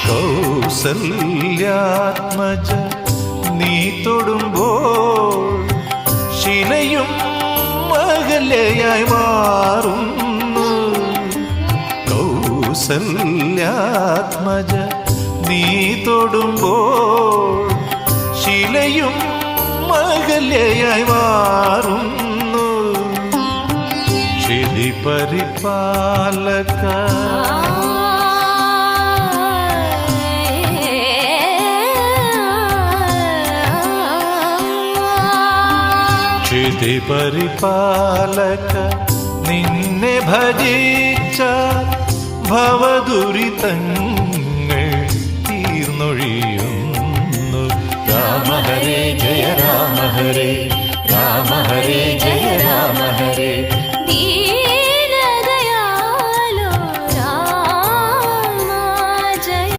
കൗസല്യാത്മജ നീ തൊടുമ്പോൾ ശിലയും അകലെയായി മാറുന്നു. കൗസല്യാത്മജ നീ തൊടുമ്പോൾ ശിലയും അകലെയായി മാറുന്നു. ക്ഷിതി പരിപാലക ക്ഷിതി പരിപാലക നിന്നെ ഭജിച്ച ഭവദുരിതങ്ങൾ